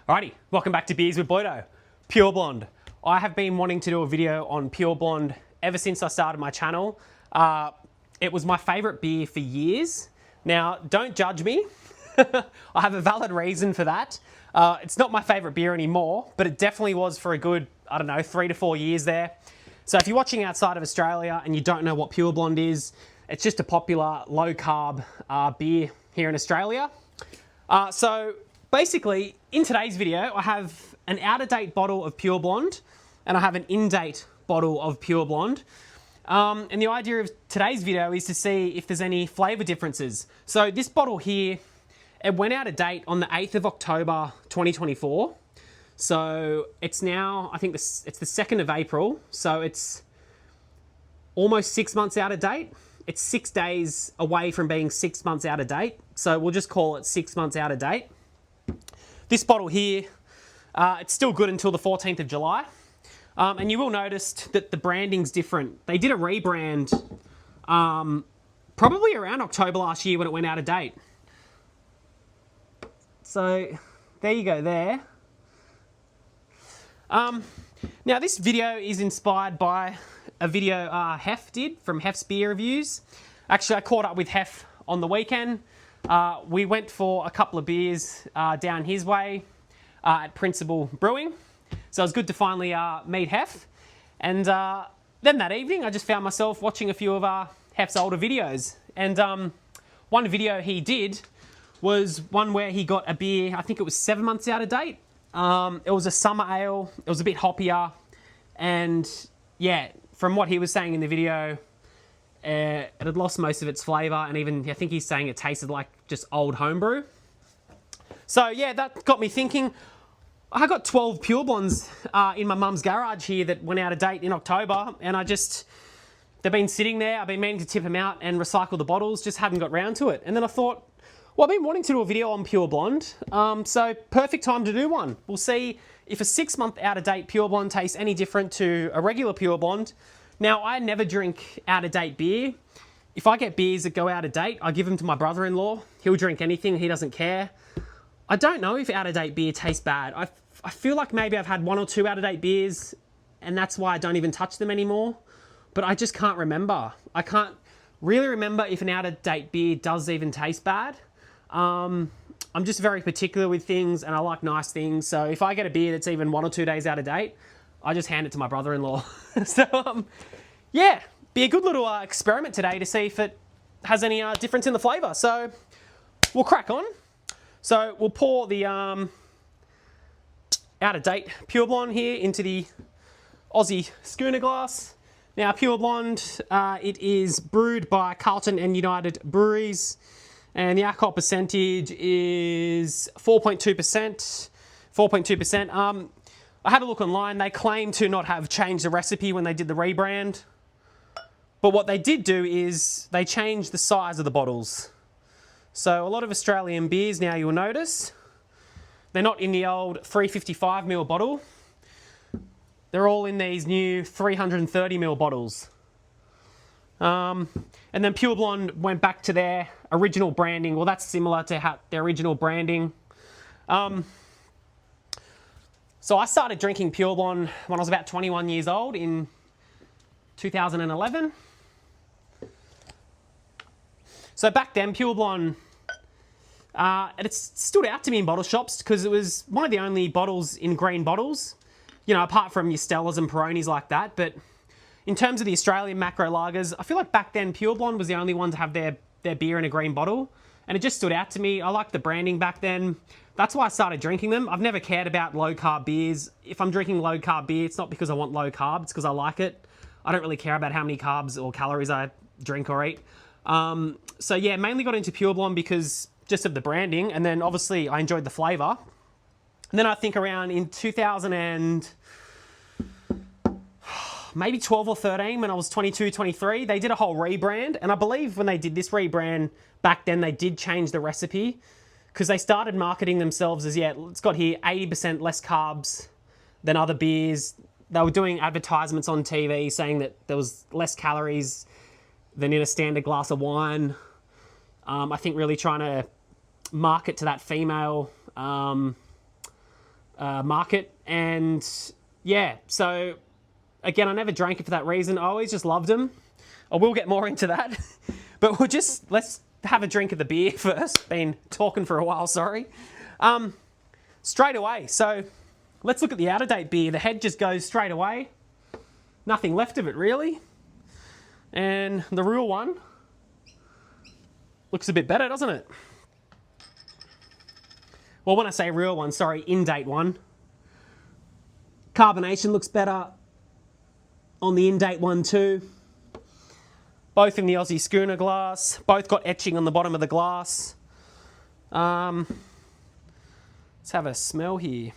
Alrighty, welcome back to Beers with Boydo. Pure Blonde. I have been wanting to do a video on Pure Blonde ever since I started my channel. It was my favourite beer for years. Now, don't judge me. I have a valid reason for that. It's not my favourite beer anymore, but it definitely was for a good, 3 to 4 years there. So if you're watching outside of Australia and you don't know what Pure Blonde is, it's just a popular low-carb beer here in Australia. So basically, in today's video, I have an out-of-date bottle of Pure Blonde and I have an in-date bottle of Pure Blonde. And the idea of today's video is to see if there's any flavour differences. So this bottle here, it went out of date on the 8th of October 2024. So it's now, I think it's the 2nd of April. So it's almost 6 months out of date. It's 6 days away from being 6 months out of date. So we'll just call it 6 months out of date. This bottle here, it's still good until the 14th of July. And you will notice that the branding's different. They did a rebrand probably around October last year when it went out of date. So there you go there. Now this video is inspired by a video Hef did from Hef's Beer Reviews. Actually, I caught up with Hef on the weekend. We went for a couple of beers down his way at Principal Brewing. So it was good to finally meet Hef. And then that evening, I just found myself watching a few of Hef's older videos. And one video he did was one where he got a beer, I think it was 7 months out of date. It was a summer ale. It was a bit hoppier. And yeah, from what he was saying in the video, it had lost most of its flavour, and even I think he's saying it tasted like just old homebrew. So yeah, that got me thinking. I got 12 Pure Blondes in my mum's garage here that went out of date in October, and they've been sitting there. I've been meaning to tip them out and recycle the bottles, just haven't got round to it. And then I thought, well, I've been wanting to do a video on Pure Blonde, so perfect time to do one. We'll see if a 6 month out of date Pure Blonde tastes any different to a regular Pure Blonde. Now, I never drink out-of-date beer. If I get beers that go out of date, I give them to my brother-in-law. He'll drink anything, he doesn't care. I don't know if out-of-date beer tastes bad. I feel like maybe I've had 1 or 2 out-of-date beers, and that's why I don't even touch them anymore. But I just can't remember. I can't really remember if an out-of-date beer does even taste bad. I'm just very particular with things, and I like nice things. So if I get a beer that's even 1 or 2 days out of date, I just hand it to my brother-in-law. So, yeah, be a good little experiment today to see if it has any difference in the flavour. So, we'll crack on. So, we'll pour the out-of-date Pure Blonde here into the Aussie schooner glass. Now, Pure Blonde, it is brewed by Carlton and United Breweries, and the alcohol percentage is 4.2%. 4.2%. I had a look online. They claim to not have changed the recipe when they did the rebrand. But what they did do is they changed the size of the bottles. So a lot of Australian beers now, you'll notice, they're not in the old 355ml bottle. They're all in these new 330ml bottles. And then Pure Blonde went back to their original branding. Well, that's similar to their original branding. So I started drinking Pure Blonde when I was about 21 years old in 2011. So back then, Pure Blonde, it stood out to me in bottle shops because it was one of the only bottles in green bottles, you know, apart from your Stellas and Peronis like that. But in terms of the Australian macro lagers, I feel like back then Pure Blonde was the only one to have their beer in a green bottle. And it just stood out to me. I liked the branding back then. That's why I started drinking them. I've never cared about low-carb beers. If I'm drinking low-carb beer, it's not because I want low carb, it's because I like it. I don't really care about how many carbs or calories I drink or eat. So yeah, mainly got into Pure Blonde because just of the branding, and then obviously I enjoyed the flavour. And then I think around in 2000 and maybe 12 or 13, when I was 22, 23, they did a whole rebrand. And I believe when they did this rebrand back then, they did change the recipe because they started marketing themselves as, yeah, it's got here 80% less carbs than other beers. They were doing advertisements on TV saying that there was less calories than in a standard glass of wine. I think really trying to market to that female market. And yeah, so again, I never drank it for that reason. I always just loved them. I will get more into that. But let's have a drink of the beer first. Been talking for a while, sorry. Straight away, so let's look at the out-of-date beer. The head just goes straight away. Nothing left of it, really. And the real one looks a bit better, doesn't it? Well, when I say real one, sorry, in-date one. Carbonation looks better on the in-date one too. Both in the Aussie Schooner glass. Both got etching on the bottom of the glass. Let's have a smell here.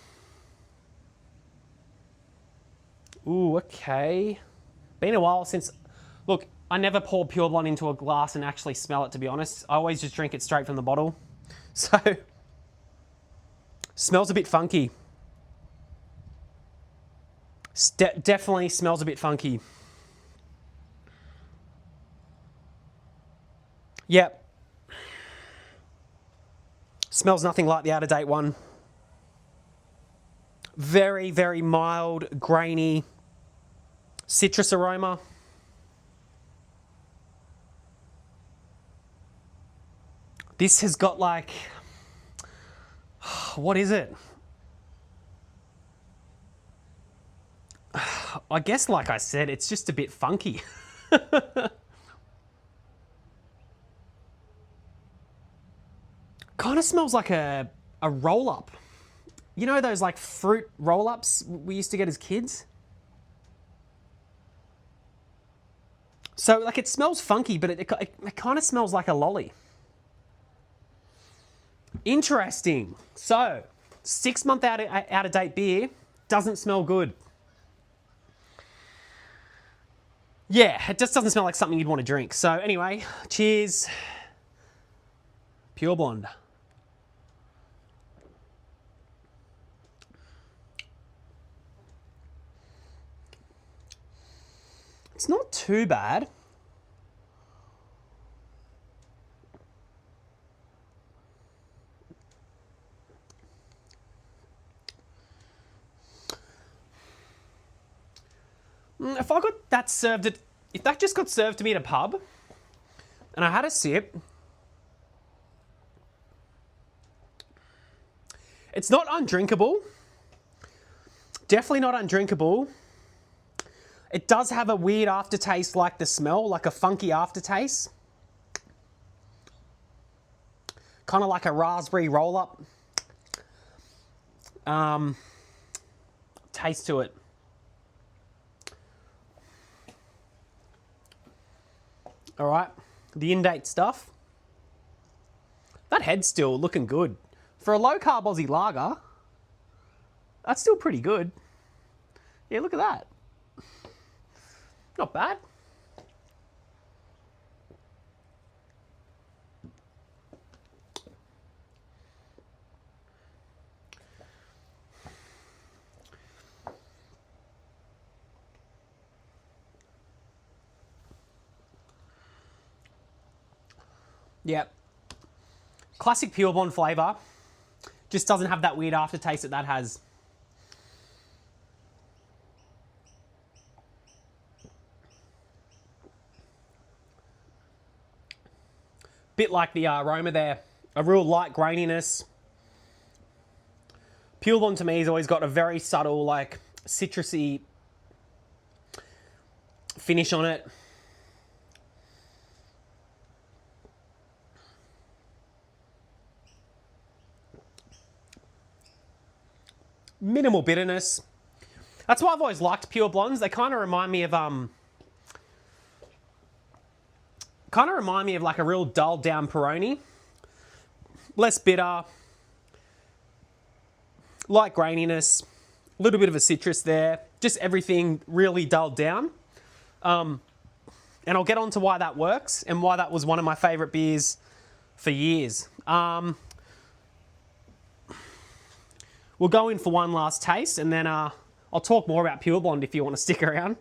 Ooh, okay. Been a while since... Look, I never pour Pure Blonde into a glass and actually smell it, to be honest. I always just drink it straight from the bottle. So, smells a bit funky. Definitely smells a bit funky. Yep. Smells nothing like the out-of-date one. Very, very mild, grainy citrus aroma. This has got like, what is it? I guess, like I said, it's just a bit funky. Kind of smells like a roll-up. You know those like fruit roll-ups we used to get as kids? So like it smells funky, but it kind of smells like a lolly. Interesting. So 6 month out of date beer doesn't smell good. Yeah, it just doesn't smell like something you'd want to drink. So anyway, cheers. Pure Blonde. It's not too bad. If I got that served at, if that just got served to me at a pub and I had a sip, it's not undrinkable. Definitely not undrinkable. It does have a weird aftertaste like the smell, like a funky aftertaste. Kind of like a raspberry roll-up taste to it. All right, the in-date stuff. That head's still looking good. For a low-carb Aussie lager, that's still pretty good. Yeah, look at that. Not bad. Yep. Classic Pure Blonde flavour. Just doesn't have that weird aftertaste that has. Bit like the aroma there. A real light graininess. Pure Blonde to me has always got a very subtle, like, citrusy finish on it. Minimal bitterness. That's why I've always liked Pure Blondes. They kind of remind me of like a real dulled down Peroni. Less bitter, light graininess, a little bit of a citrus there. Just everything really dulled down. And I'll get on to why that works and why that was one of my favourite beers for years. We'll go in for one last taste and then I'll talk more about Pure Blonde if you want to stick around.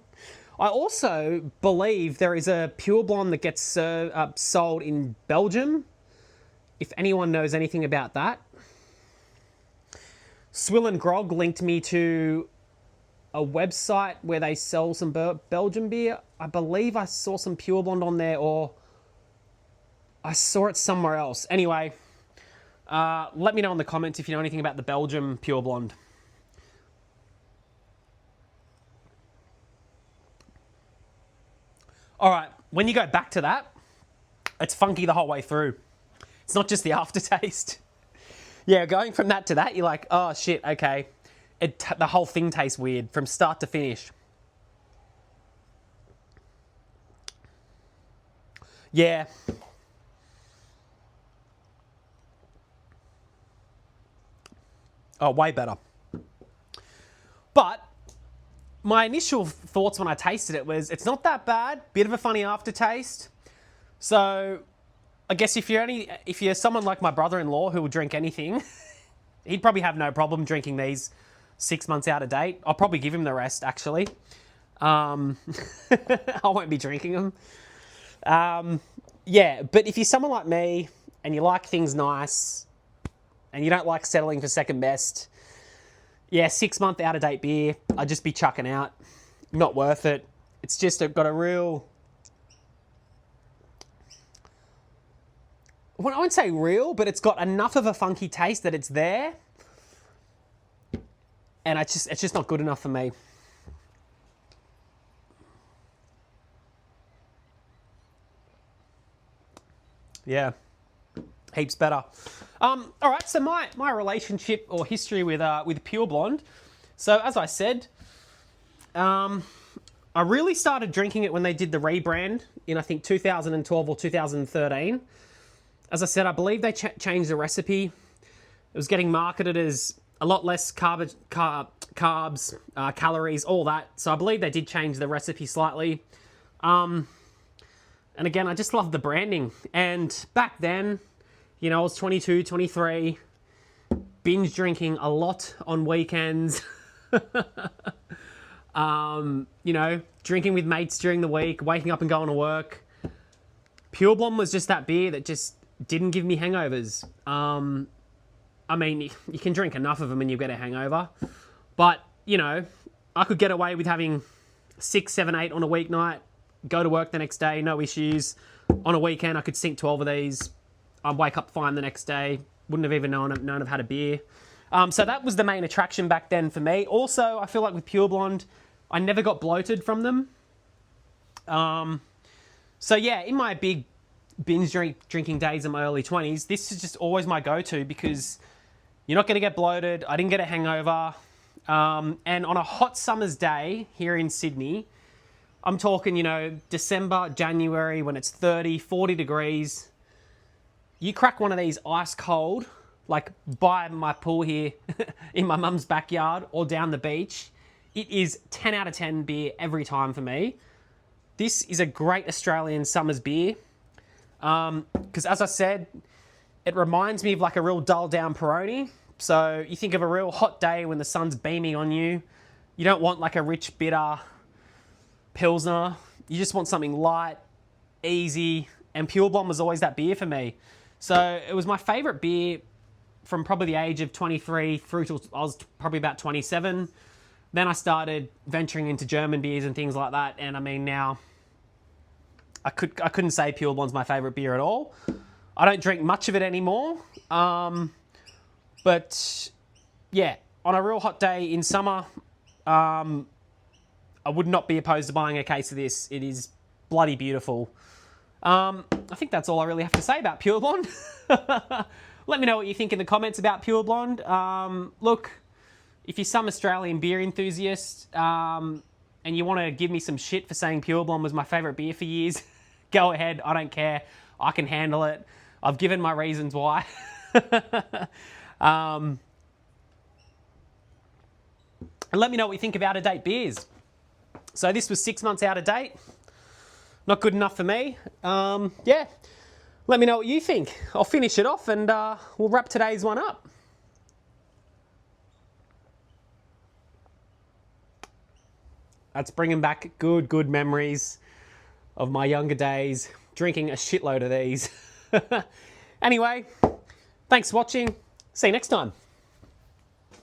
I also believe there is a Pure Blonde that gets sold in Belgium, if anyone knows anything about that. Swill and Grog linked me to a website where they sell some Belgian beer. I believe I saw some Pure Blonde on there, or I saw it somewhere else. Anyway, let me know in the comments if you know anything about the Belgium Pure Blonde. All right, when you go back to that, it's funky the whole way through. It's not just the aftertaste. Yeah, going from that to that, you're like, oh shit, okay. The whole thing tastes weird from start to finish. Yeah. Oh, way better. But my initial thoughts when I tasted it was, it's not that bad, bit of a funny aftertaste. So I guess if you're someone like my brother-in-law who will drink anything, he'd probably have no problem drinking these 6 months out of date. I'll probably give him the rest, actually. I won't be drinking them. Yeah, but if you're someone like me and you like things nice and you don't like settling for second best, yeah, 6 month out of date beer, I'd just be chucking out. Not worth it. It's just got a real... Well, I wouldn't say real, but it's got enough of a funky taste that it's there. And it's just not good enough for me. Yeah, heaps better. All right, so my relationship or history with Pure Blonde. So as I said, I really started drinking it when they did the rebrand in, I think, 2012 or 2013. As I said, I believe they changed the recipe. It was getting marketed as a lot less carbs, calories, all that. So I believe they did change the recipe slightly. And again, I just love the branding. And back then, you know, I was 22, 23, binge drinking a lot on weekends. You know, drinking with mates during the week, waking up and going to work. Pure Blonde was just that beer that just didn't give me hangovers. I mean, you can drink enough of them and you get a hangover. But, you know, I could get away with having 6, 7, 8 on a weeknight, go to work the next day, no issues. On a weekend, I could sink 12 of these. I'd wake up fine the next day. Wouldn't have even known I've had a beer. So that was the main attraction back then for me. Also, I feel like with Pure Blonde, I never got bloated from them. So yeah, in my big binge drinking days in my early 20s, this is just always my go-to because you're not going to get bloated. I didn't get a hangover. And on a hot summer's day here in Sydney, I'm talking, you know, December, January, when it's 30, 40 degrees, you crack one of these ice cold, like by my pool here in my mum's backyard or down the beach, it is 10 out of 10 beer every time for me. This is a great Australian summer's beer. Because as I said, it reminds me of like a real dull down Peroni. So you think of a real hot day when the sun's beaming on you. You don't want like a rich, bitter Pilsner. You just want something light, easy, and Pure Blonde was always that beer for me. So it was my favourite beer from probably the age of 23 through till I was probably about 27. Then I started venturing into German beers and things like that. And I mean, now I couldn't say Pure Blonde's my favourite beer at all. I don't drink much of it anymore. But yeah, on a real hot day in summer, I would not be opposed to buying a case of this. It is bloody beautiful. I think that's all I really have to say about Pure Blonde. Let me know what you think in the comments about Pure Blonde. Look, if you're some Australian beer enthusiast and you want to give me some shit for saying Pure Blonde was my favourite beer for years, go ahead. I don't care. I can handle it. I've given my reasons why. And let me know what you think of out-of-date beers. So this was 6 months out of date. Not good enough for me. Yeah, let me know what you think. I'll finish it off and we'll wrap today's one up. That's bringing back good memories of my younger days, drinking a shitload of these. Anyway, thanks for watching. See you next time.